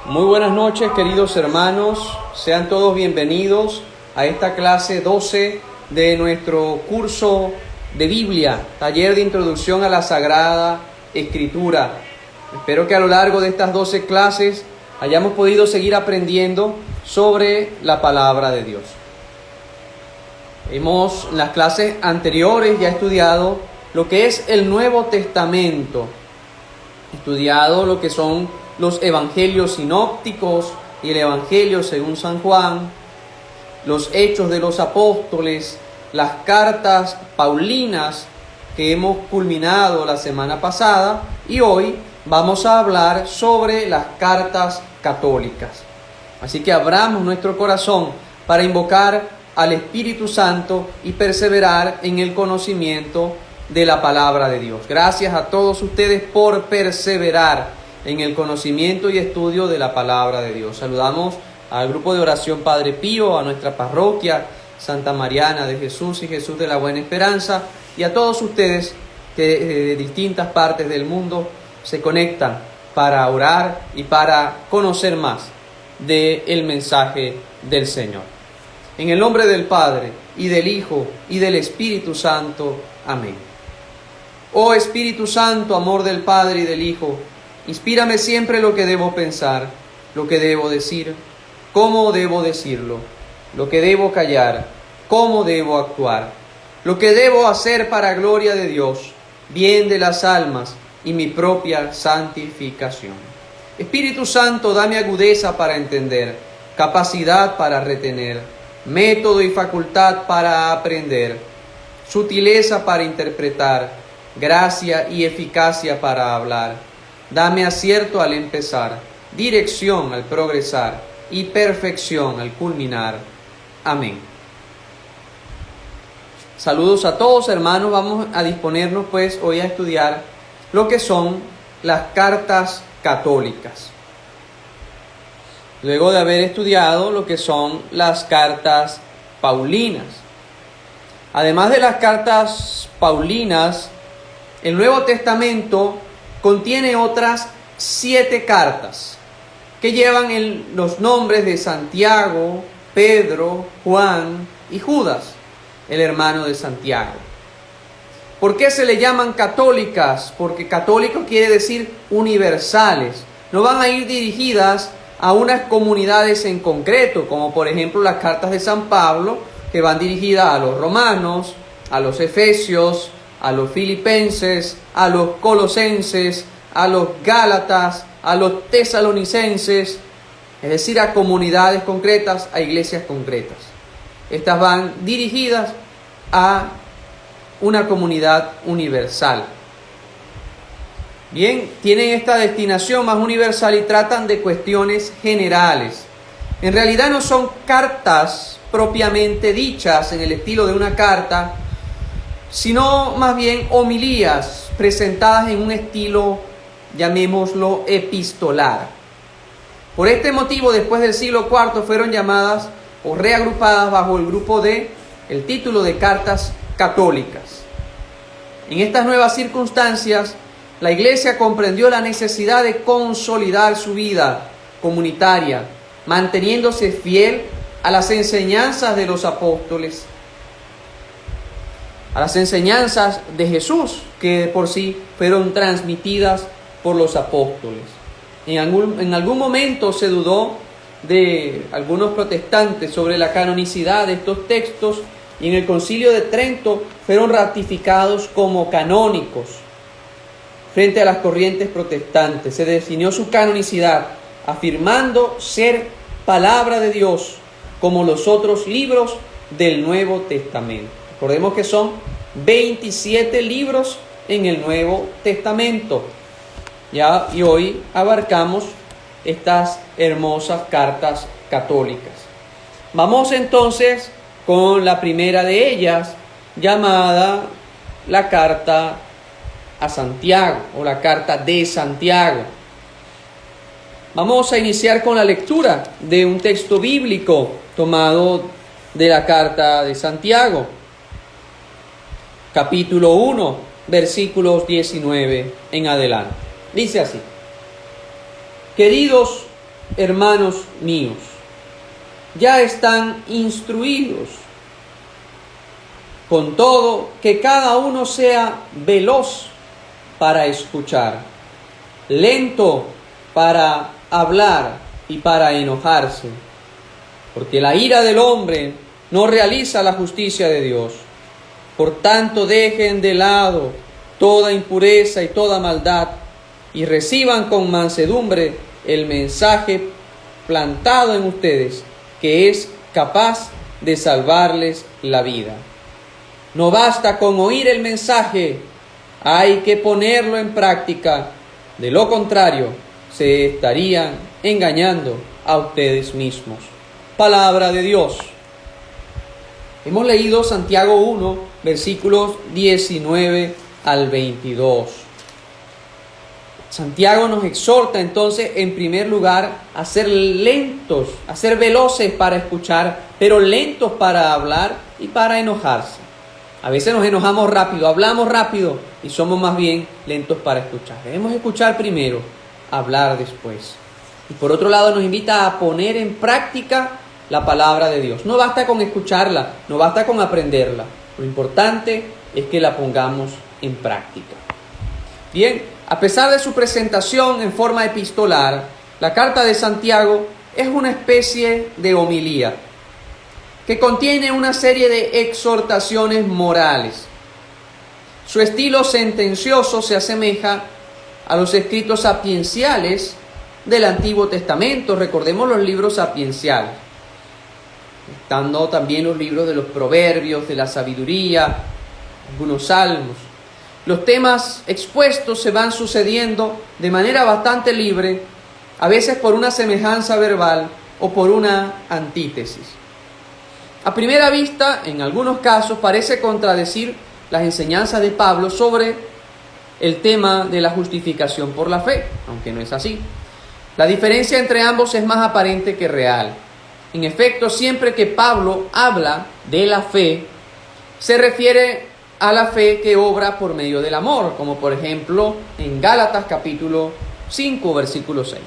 Muy buenas noches, queridos hermanos. Sean todos bienvenidos a esta clase 12 de nuestro curso de Biblia, taller de introducción a la Sagrada Escritura. Espero que a lo largo de estas 12 clases hayamos podido seguir aprendiendo sobre la palabra de Dios. Hemos en las clases anteriores ya estudiado lo que es el Nuevo Testamento, estudiado lo que son los evangelios sinópticos y el evangelio según San Juan, los hechos de los apóstoles, las cartas paulinas que hemos culminado la semana pasada, y hoy vamos a hablar sobre las cartas católicas. Así que abramos nuestro corazón para invocar al Espíritu Santo y perseverar en el conocimiento de la palabra de Dios. Gracias a todos ustedes por perseverar en el conocimiento y estudio de la palabra de Dios. Saludamos al grupo de oración Padre Pío, a nuestra parroquia Santa Mariana de Jesús y Jesús de la Buena Esperanza, y a todos ustedes que de distintas partes del mundo se conectan para orar y para conocer más del mensaje del Señor. En el nombre del Padre, y del Hijo, y del Espíritu Santo. Amén. Oh Espíritu Santo, amor del Padre y del Hijo, inspírame siempre lo que debo pensar, lo que debo decir, cómo debo decirlo, lo que debo callar, cómo debo actuar, lo que debo hacer para gloria de Dios, bien de las almas y mi propia santificación. Espíritu Santo, dame agudeza para entender, capacidad para retener, método y facultad para aprender, sutileza para interpretar, gracia y eficacia para hablar. Dame acierto al empezar, dirección al progresar y perfección al culminar. Amén. Saludos a todos, hermanos. Vamos a disponernos pues hoy a estudiar lo que son las cartas católicas. Luego de haber estudiado lo que son las cartas paulinas. Además de las cartas paulinas, el Nuevo Testamento contiene otras 7 cartas que llevan los nombres de Santiago, Pedro, Juan y Judas, el hermano de Santiago. ¿Por qué se le llaman católicas? Porque católico quiere decir universales. No van a ir dirigidas a unas comunidades en concreto, como por ejemplo las cartas de San Pablo, que van dirigidas a los romanos, a los efesios, a los filipenses, a los colosenses, a los gálatas, a los tesalonicenses, es decir, a comunidades concretas, a iglesias concretas. Estas van dirigidas a una comunidad universal. Bien, tienen esta destinación más universal y tratan de cuestiones generales. En realidad no son cartas propiamente dichas en el estilo de una carta, sino más bien homilías presentadas en un estilo, llamémoslo, epistolar. Por este motivo, después del siglo IV fueron llamadas o reagrupadas bajo el grupo el título de cartas católicas. En estas nuevas circunstancias, la Iglesia comprendió la necesidad de consolidar su vida comunitaria, manteniéndose fiel a las enseñanzas de los apóstoles, a las enseñanzas de Jesús, que de por sí fueron transmitidas por los apóstoles. En algún momento se dudó de algunos protestantes sobre la canonicidad de estos textos, y en el Concilio de Trento fueron ratificados como canónicos. Frente a las corrientes protestantes se definió su canonicidad, afirmando ser palabra de Dios, como los otros libros del Nuevo Testamento. Recordemos que son 27 libros en el Nuevo Testamento. Y hoy abarcamos estas hermosas cartas católicas. Vamos entonces con la primera de ellas, llamada la carta a Santiago o la carta de Santiago. Vamos a iniciar con la lectura de un texto bíblico tomado de la carta de Santiago. Capítulo 1, versículos 19 en adelante. Dice así: Queridos, hermanos míos, ya están instruidos. Con todo, que cada uno sea veloz para escuchar, lento para hablar y para enojarse, porque la ira del hombre no realiza la justicia de Dios. Por tanto, dejen de lado toda impureza y toda maldad y reciban con mansedumbre el mensaje plantado en ustedes, que es capaz de salvarles la vida. No basta con oír el mensaje, hay que ponerlo en práctica. De lo contrario, se estarían engañando a ustedes mismos. Palabra de Dios. Hemos leído Santiago 1, versículos 19 al 22. Santiago nos exhorta entonces, en primer lugar, a ser lentos, a ser veloces para escuchar, pero lentos para hablar y para enojarse. A veces nos enojamos rápido, hablamos rápido y somos más bien lentos para escuchar. Debemos escuchar primero, hablar después. Y por otro lado nos invita a poner en práctica la palabra de Dios. No basta con escucharla, no basta con aprenderla. Lo importante es que la pongamos en práctica. Bien, a pesar de su presentación en forma epistolar, la carta de Santiago es una especie de homilía que contiene una serie de exhortaciones morales. Su estilo sentencioso se asemeja a los escritos sapienciales del Antiguo Testamento. Recordemos los libros sapienciales, estando también los libros de los proverbios, de la sabiduría, algunos salmos. Los temas expuestos se van sucediendo de manera bastante libre, a veces por una semejanza verbal o por una antítesis. A primera vista, en algunos casos, parece contradecir las enseñanzas de Pablo sobre el tema de la justificación por la fe, aunque no es así. La diferencia entre ambos es más aparente que real. En efecto, siempre que Pablo habla de la fe, se refiere a la fe que obra por medio del amor, como por ejemplo en Gálatas capítulo 5, versículo 6.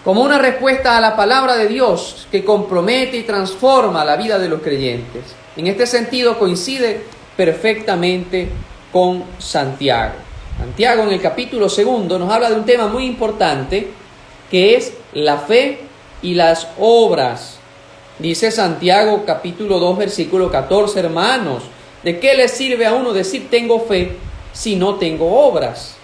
Como una respuesta a la palabra de Dios que compromete y transforma la vida de los creyentes. En este sentido coincide perfectamente con Santiago. Santiago en el capítulo 2 nos habla de un tema muy importante, que es la fe y las obras. Dice Santiago capítulo 2 versículo 14, hermanos, ¿de qué le sirve a uno decir tengo fe si no tengo obras?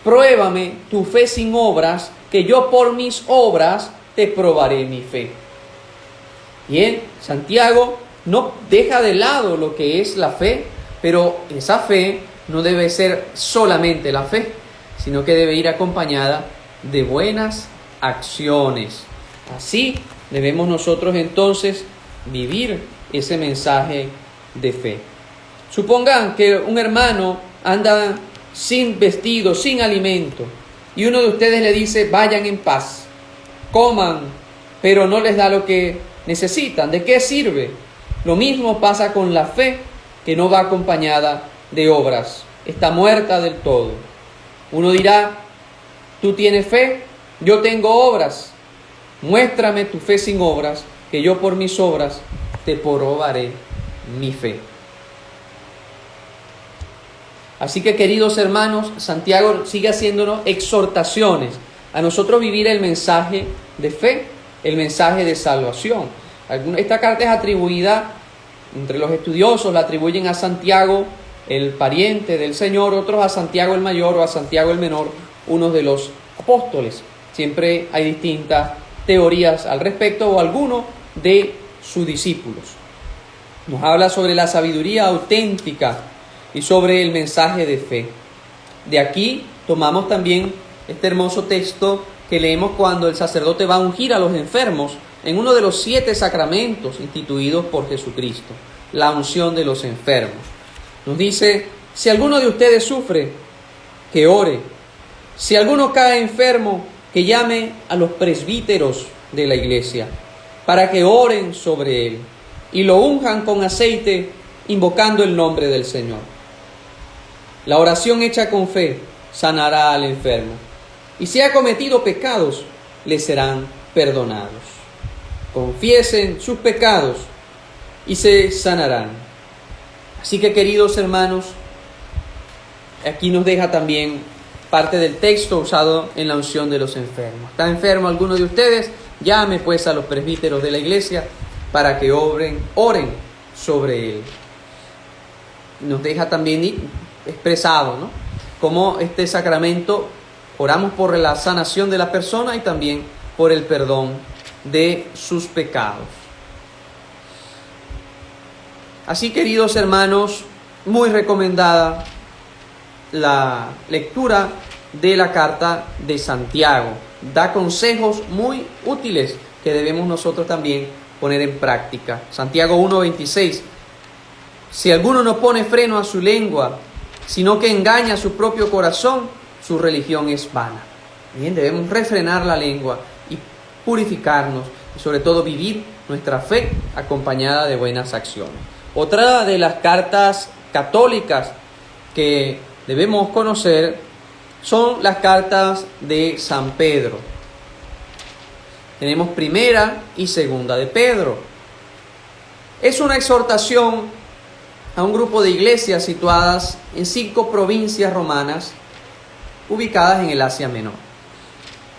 Pruébame tu fe sin obras, que yo por mis obras te probaré mi fe. Bien, Santiago no deja de lado lo que es la fe, pero esa fe no debe ser solamente la fe, sino que debe ir acompañada de buenas acciones. Así debemos nosotros entonces vivir ese mensaje de fe. Supongan que un hermano anda sin vestido, sin alimento, y uno de ustedes le dice, vayan en paz, coman, pero no les da lo que necesitan. ¿De qué sirve? Lo mismo pasa con la fe, que no va acompañada de obras. Está muerta del todo. Uno dirá, tú tienes fe, yo tengo obras. Muéstrame tu fe sin obras, que yo por mis obras te probaré mi fe. Así que, queridos hermanos, Santiago sigue haciéndonos exhortaciones a nosotros vivir el mensaje de fe, el mensaje de salvación. Esta carta es atribuida, entre los estudiosos la atribuyen a Santiago, el pariente del Señor, otros a Santiago el mayor o a Santiago el menor, uno de los apóstoles. Siempre hay distintas teorías al respecto, o alguno de sus discípulos. Nos habla sobre la sabiduría auténtica y sobre el mensaje de fe. De aquí tomamos también este hermoso texto que leemos cuando el sacerdote va a ungir a los enfermos en uno de los 7 sacramentos instituidos por Jesucristo, la unción de los enfermos. Nos dice, si alguno de ustedes sufre, que ore. Si alguno cae enfermo, que llame a los presbíteros de la iglesia, para que oren sobre él y lo unjan con aceite, invocando el nombre del Señor. La oración hecha con fe sanará al enfermo, y si ha cometido pecados, le serán perdonados. Confiesen sus pecados y se sanarán. Así que, queridos hermanos, aquí nos deja también parte del texto usado en la unción de los enfermos. ¿Está enfermo alguno de ustedes? Llame pues a los presbíteros de la iglesia para que oren sobre él. Nos deja también expresado, ¿no?, cómo este sacramento oramos por la sanación de la persona y también por el perdón de sus pecados. Así, queridos hermanos, muy recomendada la lectura de la carta de Santiago. Da consejos muy útiles que debemos nosotros también poner en práctica. Santiago 1:26. Si alguno no pone freno a su lengua, sino que engaña a su propio corazón, su religión es vana. Bien, debemos refrenar la lengua y purificarnos y sobre todo vivir nuestra fe acompañada de buenas acciones. Otra de las cartas católicas que debemos conocer son las cartas de San Pedro. Tenemos primera y segunda de Pedro. Es una exhortación a un grupo de iglesias situadas en 5 provincias romanas ubicadas en el Asia Menor.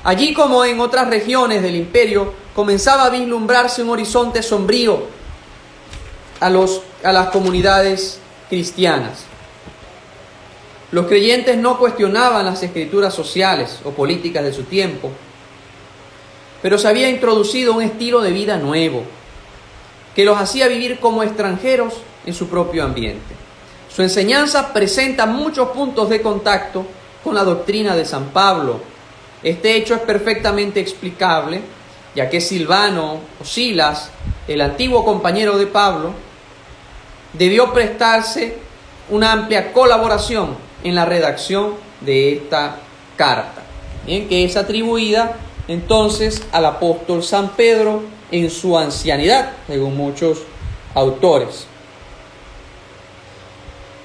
Allí, como en otras regiones del imperio, comenzaba a vislumbrarse un horizonte sombrío a las comunidades cristianas. Los creyentes no cuestionaban las escrituras sociales o políticas de su tiempo, pero se había introducido un estilo de vida nuevo que los hacía vivir como extranjeros en su propio ambiente. Su enseñanza presenta muchos puntos de contacto con la doctrina de San Pablo. Este hecho es perfectamente explicable, ya que Silvano o Silas, el antiguo compañero de Pablo, debió prestarse una amplia colaboración en la redacción de esta carta, bien, que es atribuida entonces al apóstol San Pedro en su ancianidad, según muchos autores.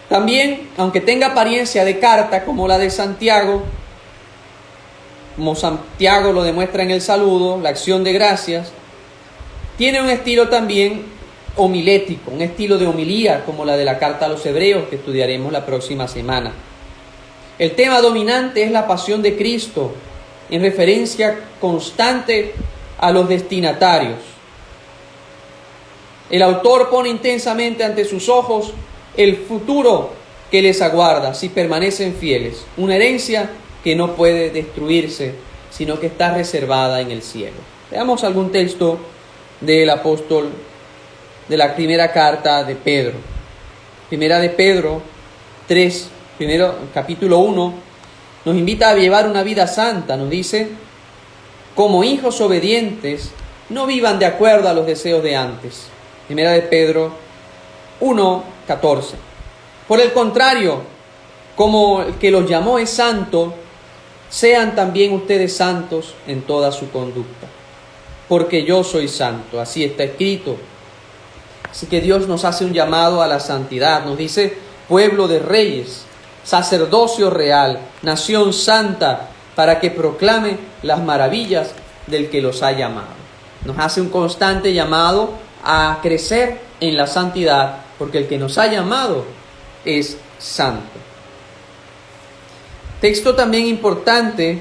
También, aunque tenga apariencia de carta como la de Santiago, como Santiago lo demuestra en el saludo, la acción de gracias, tiene un estilo también homilético, un estilo de homilía como la de la carta a los Hebreos que estudiaremos la próxima semana. El tema dominante es la pasión de Cristo, en referencia constante a los destinatarios. El autor pone intensamente ante sus ojos el futuro que les aguarda si permanecen fieles, una herencia que no puede destruirse, sino que está reservada en el cielo. Veamos algún texto del apóstol de la primera carta de Pedro. Primera de Pedro 3, capítulo 1, nos invita a llevar una vida santa. Nos dice: como hijos obedientes, no vivan de acuerdo a los deseos de antes. Primera de Pedro 1:14. Por el contrario, como el que los llamó es santo, sean también ustedes santos en toda su conducta, porque yo soy santo, así está escrito. Así que Dios nos hace un llamado a la santidad. Nos dice: pueblo de reyes, sacerdocio real, nación santa, para que proclame las maravillas del que los ha llamado. Nos hace un constante llamado a crecer en la santidad, porque el que nos ha llamado es santo. Texto también importante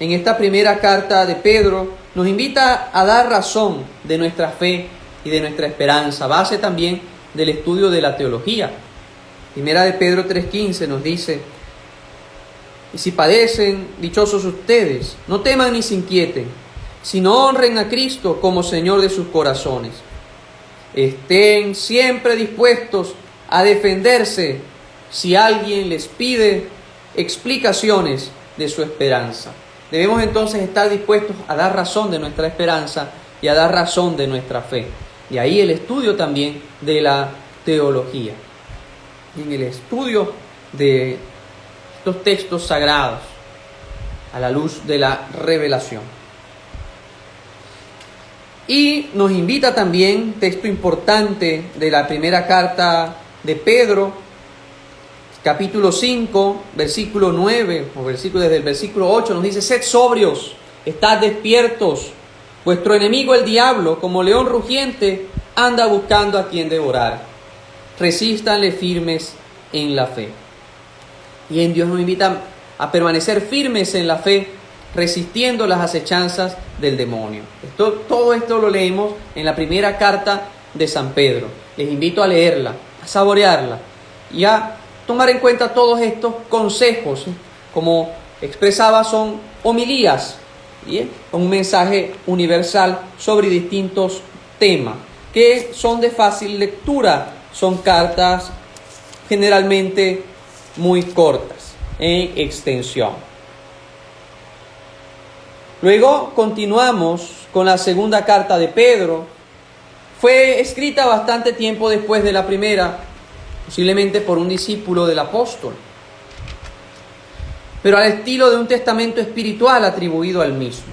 en esta primera carta de Pedro, nos invita a dar razón de nuestra fe y de nuestra esperanza, base también del estudio de la teología. Primera de Pedro 3:15 nos dice: y si padecen, dichosos ustedes, no teman ni se inquieten, sino honren a Cristo como Señor de sus corazones. Estén siempre dispuestos a defenderse si alguien les pide explicaciones de su esperanza. Debemos entonces estar dispuestos a dar razón de nuestra esperanza y a dar razón de nuestra fe. Y ahí el estudio también de la teología, en el estudio de estos textos sagrados a la luz de la revelación. Y nos invita también, texto importante de la primera carta de Pedro, capítulo 5, versículo 9, o desde el versículo 8, nos dice: sed sobrios, estad despiertos, vuestro enemigo el diablo, como león rugiente, anda buscando a quien devorar. Resístanle firmes en la fe. Y en Dios nos invita a permanecer firmes en la fe, resistiendo las acechanzas del demonio. Todo esto lo leemos en la primera carta de San Pedro. Les invito a leerla, a saborearla y a tomar en cuenta todos estos consejos. Como expresaba, son homilías, ¿bien?, con un mensaje universal sobre distintos temas que son de fácil lectura. Son cartas generalmente muy cortas en extensión. Luego continuamos con la segunda carta de Pedro. Fue escrita bastante tiempo después de la primera, posiblemente por un discípulo del apóstol, pero al estilo de un testamento espiritual atribuido al mismo.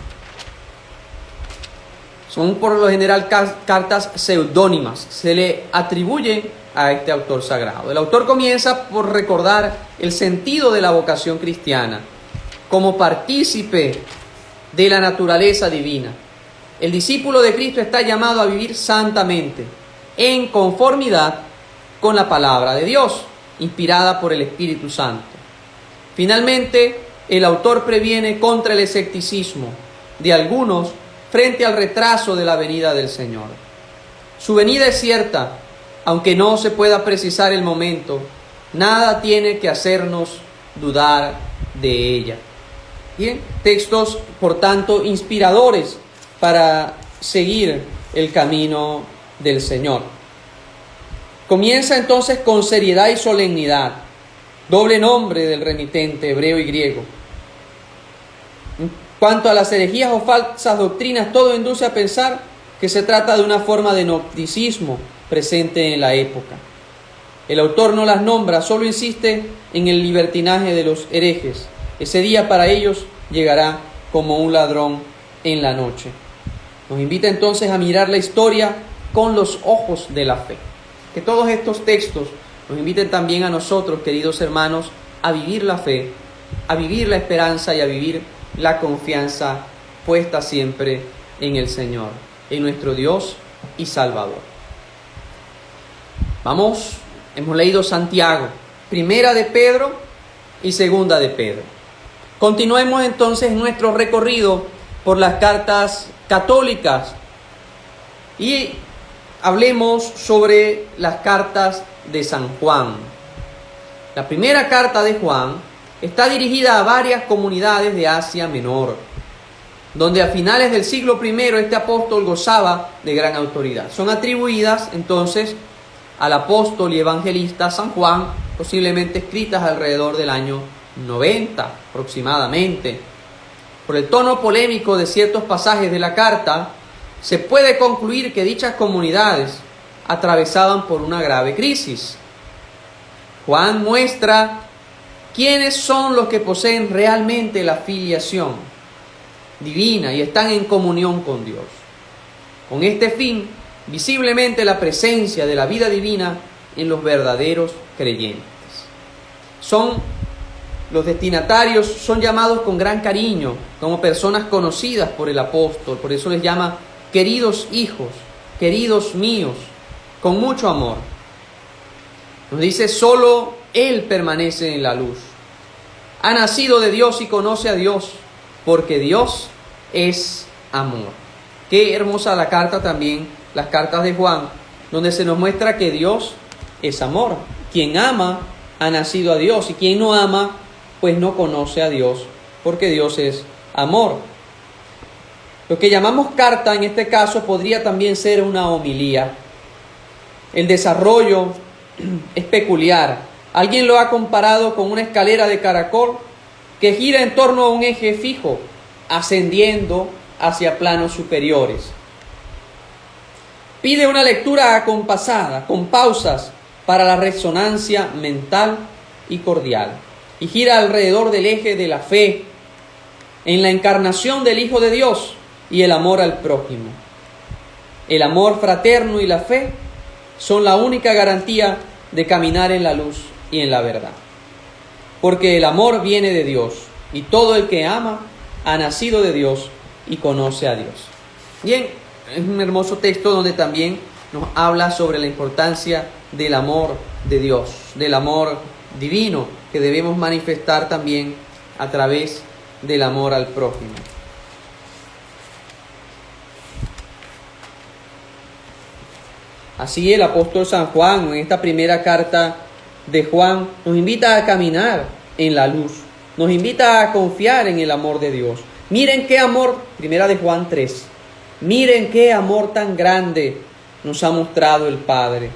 Son por lo general cartas seudónimas, se le atribuyen a este autor sagrado. El autor comienza por recordar el sentido de la vocación cristiana como partícipe de la naturaleza divina. El discípulo de Cristo está llamado a vivir santamente, en conformidad con la palabra de Dios, inspirada por el Espíritu Santo. Finalmente, el autor previene contra el escepticismo de algunos frente al retraso de la venida del Señor. Su venida es cierta, aunque no se pueda precisar el momento. Nada tiene que hacernos dudar de ella. Bien, textos, por tanto, inspiradores para seguir el camino del Señor. Comienza entonces con seriedad y solemnidad, doble nombre del remitente hebreo y griego. En cuanto a las herejías o falsas doctrinas, todo induce a pensar que se trata de una forma de gnosticismo presente en la época. El autor no las nombra, solo insiste en el libertinaje de los herejes. Ese día para ellos llegará como un ladrón en la noche. Nos invita entonces a mirar la historia con los ojos de la fe. Que todos estos textos nos inviten también a nosotros, queridos hermanos, a vivir la fe, a vivir la esperanza y a vivir la confianza puesta siempre en el Señor, en nuestro Dios y Salvador. Vamos, hemos leído Santiago, primera de Pedro y segunda de Pedro. Continuemos entonces nuestro recorrido por las cartas católicas y hablemos sobre las cartas de San Juan. La primera carta de Juan está dirigida a varias comunidades de Asia Menor, donde a finales del siglo I este apóstol gozaba de gran autoridad. Son atribuidas entonces al apóstol y evangelista San Juan, posiblemente escritas alrededor del año 90 aproximadamente. Por el tono polémico de ciertos pasajes de la carta, se puede concluir que dichas comunidades atravesaban por una grave crisis. Juan muestra quiénes son los que poseen realmente la filiación divina y están en comunión con Dios. Con este fin, visiblemente la presencia de la vida divina en los verdaderos creyentes. Los destinatarios son llamados con gran cariño, como personas conocidas por el apóstol. Por eso les llama queridos hijos, queridos míos, con mucho amor. Nos dice: solo Él permanece en la luz. Ha nacido de Dios y conoce a Dios, porque Dios es amor. Qué hermosa la carta también, las cartas de Juan, donde se nos muestra que Dios es amor. Quien ama ha nacido a Dios, y quien no ama, pues no conoce a Dios, porque Dios es amor. Lo que llamamos carta en este caso podría también ser una homilía. El desarrollo es peculiar. Alguien lo ha comparado con una escalera de caracol que gira en torno a un eje fijo, ascendiendo hacia planos superiores. Pide una lectura acompasada, con pausas para la resonancia mental y cordial, y gira alrededor del eje de la fe, en la encarnación del Hijo de Dios y el amor al prójimo. El amor fraterno y la fe son la única garantía de caminar en la luz y en la verdad. porque el amor viene de Dios, y todo el que ama ha nacido de Dios y conoce a Dios. Bien, es un hermoso texto donde también nos habla sobre la importancia del amor de Dios, del amor divino que debemos manifestar también a través del amor al prójimo. Así el apóstol San Juan, en esta primera carta de Juan, nos invita a caminar en la luz, nos invita a confiar en el amor de Dios. Miren qué amor, primera de Juan 3, miren qué amor tan grande nos ha mostrado el Padre,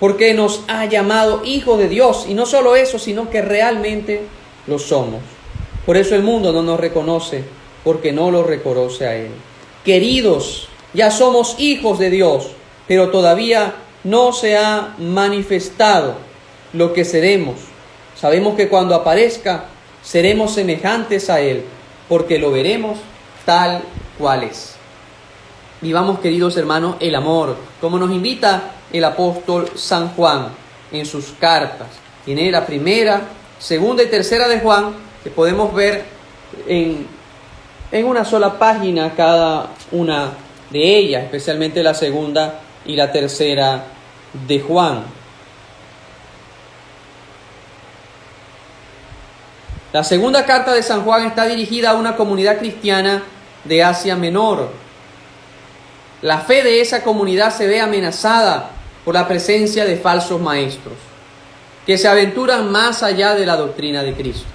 porque nos ha llamado hijos de Dios, y no solo eso, sino que realmente lo somos. Por eso el mundo no nos reconoce, porque no lo reconoce a Él. Queridos, ya somos hijos de Dios, pero todavía no se ha manifestado lo que seremos. Sabemos que cuando aparezca, seremos semejantes a Él, porque lo veremos tal cual es. Vivamos, queridos hermanos, el amor, como nos invita el apóstol San Juan en sus cartas. Tiene la primera, segunda y tercera de Juan, que podemos ver en una sola página cada una de ellas, especialmente la segunda y la tercera de Juan. La segunda carta de San Juan está dirigida a una comunidad cristiana de Asia Menor. La fe de esa comunidad se ve amenazada por la presencia de falsos maestros que se aventuran más allá de la doctrina de Cristo.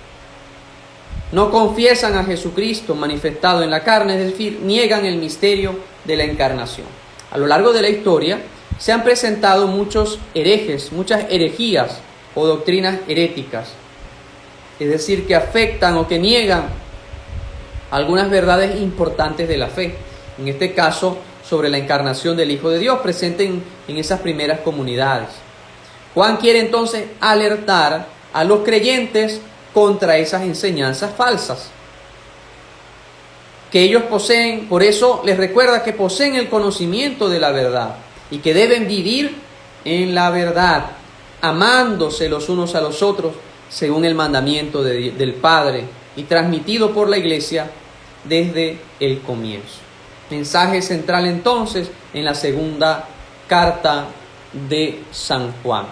No confiesan a Jesucristo manifestado en la carne, es decir, niegan el misterio de la encarnación. A lo largo de la historia se han presentado muchos herejes, muchas herejías o doctrinas heréticas, es decir, que afectan o que niegan algunas verdades importantes de la fe. En este caso, sobre la encarnación del Hijo de Dios, presente en esas primeras comunidades. Juan quiere entonces alertar a los creyentes contra esas enseñanzas falsas que ellos poseen. Por eso les recuerda que poseen el conocimiento de la verdad y que deben vivir en la verdad, amándose los unos a los otros según el mandamiento del Padre y transmitido por la Iglesia desde el comienzo. Mensaje central entonces en la segunda carta de San Juan.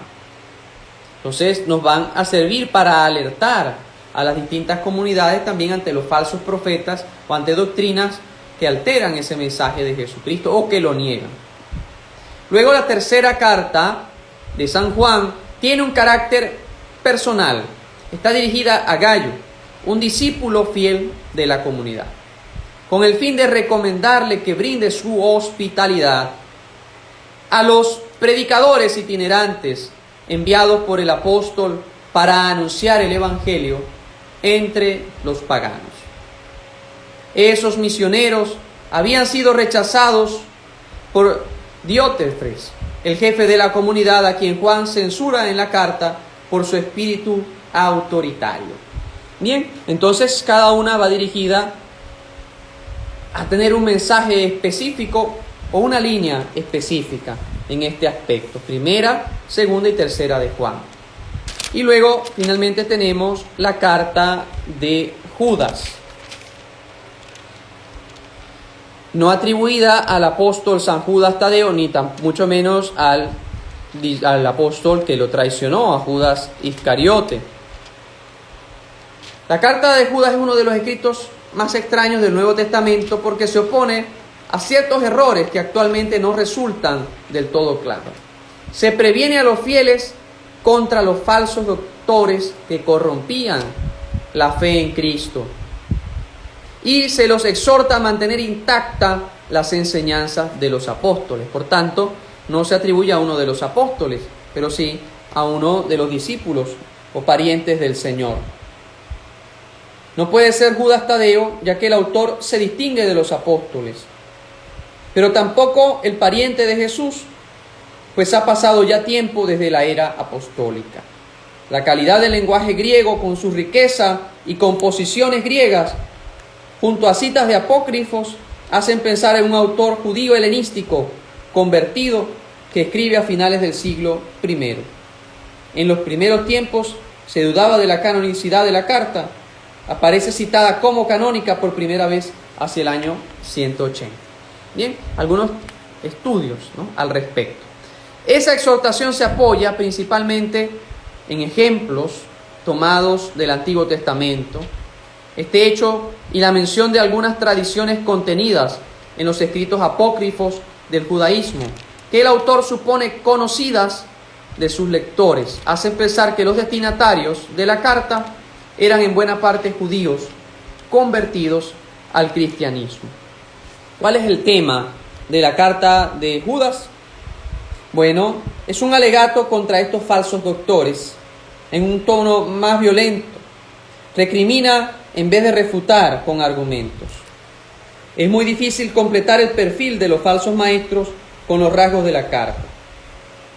Entonces nos van a servir para alertar a las distintas comunidades también ante los falsos profetas o ante doctrinas que alteran ese mensaje de Jesucristo o que lo niegan. Luego la tercera carta de San Juan tiene un carácter personal. Está dirigida a Gayo, un discípulo fiel de la comunidad, con el fin de recomendarle que brinde su hospitalidad a los predicadores itinerantes enviados por el apóstol para anunciar el evangelio entre los paganos. Esos misioneros habían sido rechazados por Diótrefes, el jefe de la comunidad, a quien Juan censura en la carta por su espíritu autoritario. Bien, entonces cada una va dirigida a tener un mensaje específico o una línea específica en este aspecto. Primera, segunda y tercera de Juan. Y luego, finalmente, tenemos la carta de Judas, no atribuida al apóstol San Judas Tadeo, ni mucho menos al apóstol que lo traicionó, a Judas Iscariote. La carta de Judas es uno de los escritos más extraños del Nuevo Testamento porque se opone a ciertos errores que actualmente no resultan del todo claros. Se previene a los fieles contra los falsos doctores que corrompían la fe en Cristo y se los exhorta a mantener intacta las enseñanzas de los apóstoles. Por tanto, no se atribuye a uno de los apóstoles, pero sí a uno de los discípulos o parientes del Señor. No puede ser Judas Tadeo, ya que el autor se distingue de los apóstoles, pero tampoco el pariente de Jesús, pues ha pasado ya tiempo desde la era apostólica. La calidad del lenguaje griego, con su riqueza y composiciones griegas, junto a citas de apócrifos, hacen pensar en un autor judío helenístico convertido que escribe a finales del siglo I. En los primeros tiempos se dudaba de la canonicidad de la carta, aparece citada como canónica por primera vez hacia el año 180. Bien, algunos estudios, ¿no?, al respecto. Esa exhortación se apoya principalmente en ejemplos tomados del Antiguo Testamento. Este hecho y la mención de algunas tradiciones contenidas en los escritos apócrifos del judaísmo, que el autor supone conocidas de sus lectores, hace pensar que los destinatarios de la carta eran en buena parte judíos convertidos al cristianismo. ¿Cuál es el tema de la carta de Judas? Bueno, es un alegato contra estos falsos doctores en un tono más violento. Recrimina en vez de refutar con argumentos. Es muy difícil completar el perfil de los falsos maestros con los rasgos de la carta.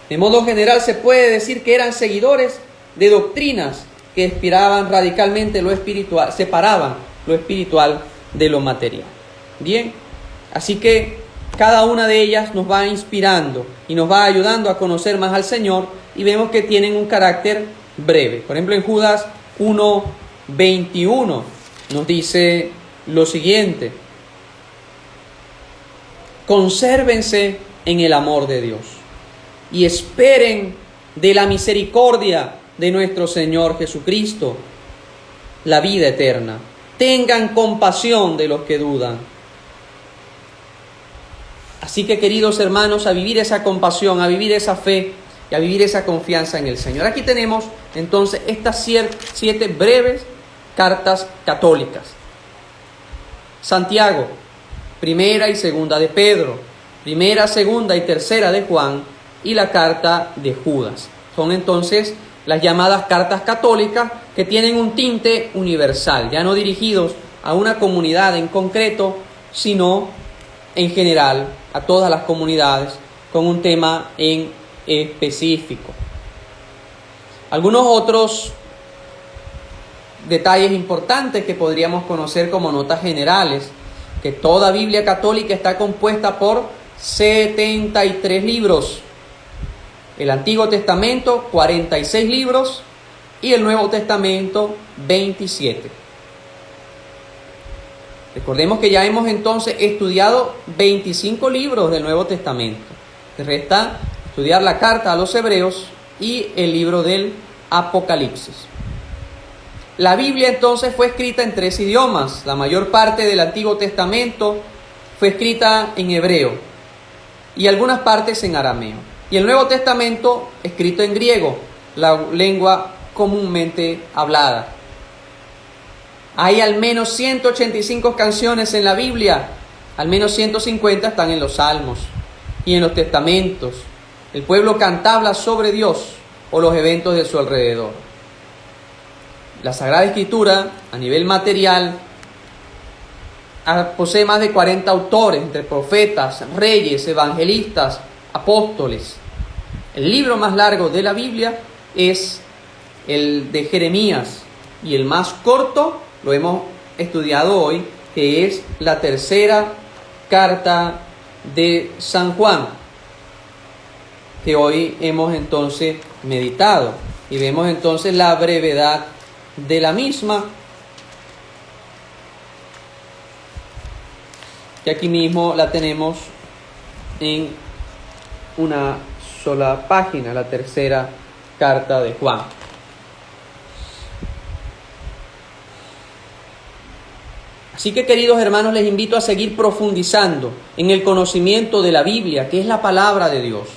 De modo general se puede decir que eran seguidores de doctrinas que inspiraban radicalmente lo espiritual, separaban lo espiritual de lo material. Bien, así que cada una de ellas nos va inspirando y nos va ayudando a conocer más al Señor, y vemos que tienen un carácter breve. Por ejemplo, en Judas 1:21 nos dice lo siguiente: consérvense en el amor de Dios y esperen de la misericordia de nuestro Señor Jesucristo la vida eterna. Tengan compasión de los que dudan. Así que, queridos hermanos, a vivir esa compasión, a vivir esa fe y a vivir esa confianza en el Señor. Aquí tenemos entonces estas 7 breves cartas católicas. Santiago, primera y segunda de Pedro, primera, segunda y tercera de Juan, y la carta de Judas. Son entonces las llamadas cartas católicas, que tienen un tinte universal, ya no dirigidos a una comunidad en concreto, sino en general a todas las comunidades con un tema en específico. Algunos otros detalles importantes que podríamos conocer como notas generales: que toda Biblia católica está compuesta por 73 libros. El Antiguo Testamento, 46 libros, y el Nuevo Testamento, 27. Recordemos que ya hemos entonces estudiado 25 libros del Nuevo Testamento. Te resta estudiar la carta a los Hebreos y el libro del Apocalipsis. La Biblia entonces fue escrita en 3 idiomas. La mayor parte del Antiguo Testamento fue escrita en hebreo y algunas partes en arameo. Y el Nuevo Testamento escrito en griego, la lengua comúnmente hablada. Hay al menos 185 canciones en la Biblia, al menos 150 están en los Salmos y en los Testamentos. El pueblo cantaba sobre Dios o los eventos de su alrededor. La Sagrada Escritura, a nivel material, posee más de 40 autores, entre profetas, reyes, evangelistas, apóstoles. El libro más largo de la Biblia es el de Jeremías, y el más corto lo hemos estudiado hoy, que es la tercera carta de San Juan, que hoy hemos entonces meditado, y vemos entonces la brevedad de la misma, que aquí mismo la tenemos en una sola página, la tercera carta de Juan. Así que, queridos hermanos, les invito a seguir profundizando en el conocimiento de la Biblia, que es la palabra de Dios.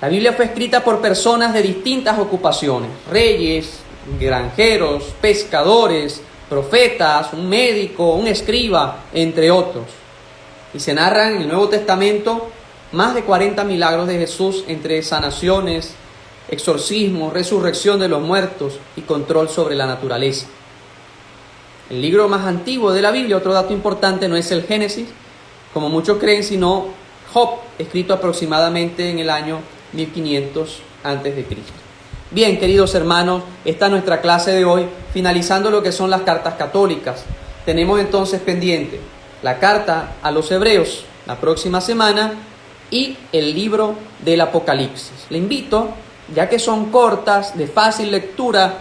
La Biblia fue escrita por personas de distintas ocupaciones: reyes, granjeros, pescadores, profetas, un médico, un escriba, entre otros. Y se narran en el Nuevo Testamento más de 40 milagros de Jesús, entre sanaciones, exorcismos, resurrección de los muertos y control sobre la naturaleza. El libro más antiguo de la Biblia, otro dato importante, no es el Génesis, como muchos creen, sino Job, escrito aproximadamente en el año 1500 a.C. Bien, queridos hermanos, esta es nuestra clase de hoy, finalizando lo que son las cartas católicas. Tenemos entonces pendiente la carta a los Hebreos la próxima semana y el libro del Apocalipsis. Le invito ya que son cortas, de fácil lectura,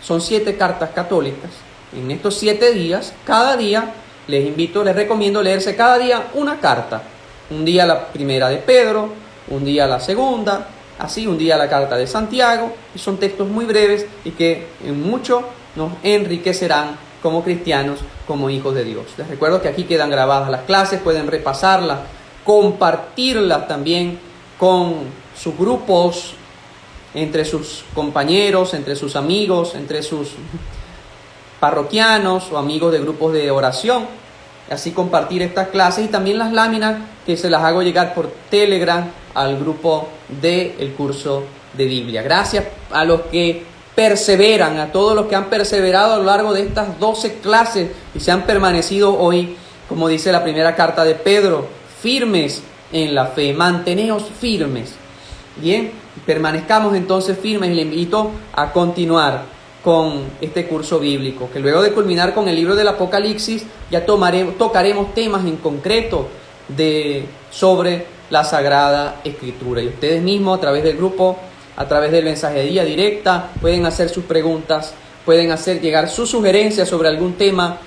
son 7 cartas católicas. En estos 7 días, cada día, les recomiendo leerse cada día una carta. Un día la primera de Pedro, un día la segunda, así un día la carta de Santiago, y son textos muy breves y que en mucho nos enriquecerán como cristianos, como hijos de Dios. Les recuerdo que aquí quedan grabadas las clases, pueden repasarlas, compartirlas también con sus grupos, entre sus compañeros, entre sus amigos, entre sus parroquianos o amigos de grupos de oración. Así compartir estas clases y también las láminas que se las hago llegar por Telegram al grupo del curso de Biblia. Gracias a los que perseveran, a todos los que han perseverado a lo largo de estas 12 clases y se han permanecido hoy, como dice la primera carta de Pedro, firmes en la fe, manteneos firmes. Bien, permanezcamos entonces firmes y le invito a continuar con este curso bíblico, que luego de culminar con el libro del Apocalipsis ya tocaremos temas en concreto sobre la Sagrada Escritura. Y ustedes mismos a través del grupo, a través de mensajería directa, pueden hacer sus preguntas, pueden hacer llegar sus sugerencias sobre algún tema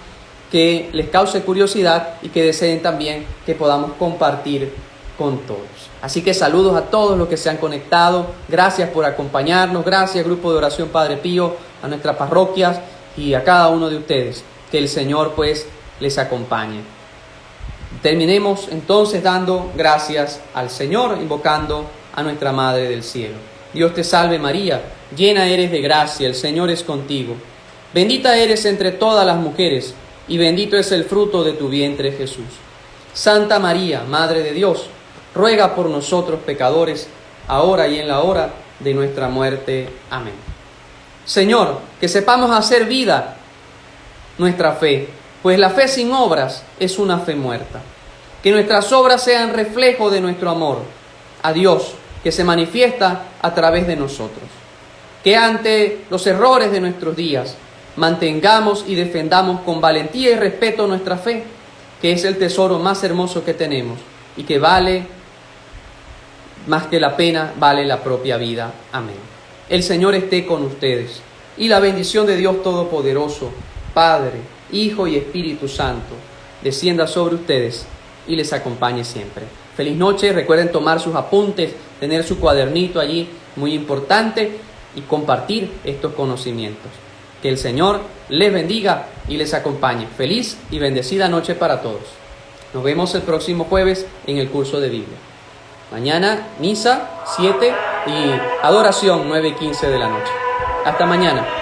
que les cause curiosidad y que deseen también que podamos compartir con todos. Así que saludos a todos los que se han conectado. Gracias por acompañarnos. Gracias, Grupo de Oración Padre Pío, a nuestras parroquias y a cada uno de ustedes. Que el Señor pues les acompañe. Terminemos entonces dando gracias al Señor, invocando a nuestra Madre del Cielo. Dios te salve María, llena eres de gracia, el Señor es contigo. Bendita eres entre todas las mujeres y bendito es el fruto de tu vientre Jesús. Santa María, Madre de Dios, ruega por nosotros pecadores, ahora y en la hora de nuestra muerte. Amén. Señor, que sepamos hacer vida nuestra fe, pues la fe sin obras es una fe muerta. Que nuestras obras sean reflejo de nuestro amor a Dios, que se manifiesta a través de nosotros. Que ante los errores de nuestros días mantengamos y defendamos con valentía y respeto nuestra fe, que es el tesoro más hermoso que tenemos y que vale más que la pena, vale la propia vida. Amén. El Señor esté con ustedes y la bendición de Dios Todopoderoso, Padre, Hijo y Espíritu Santo, descienda sobre ustedes y les acompañe siempre. Feliz noche, recuerden tomar sus apuntes, tener su cuadernito allí, muy importante, y compartir estos conocimientos. Que el Señor les bendiga y les acompañe. Feliz y bendecida noche para todos. Nos vemos el próximo jueves en el curso de Biblia. Mañana misa 7 y adoración 9:15 de la noche. Hasta mañana.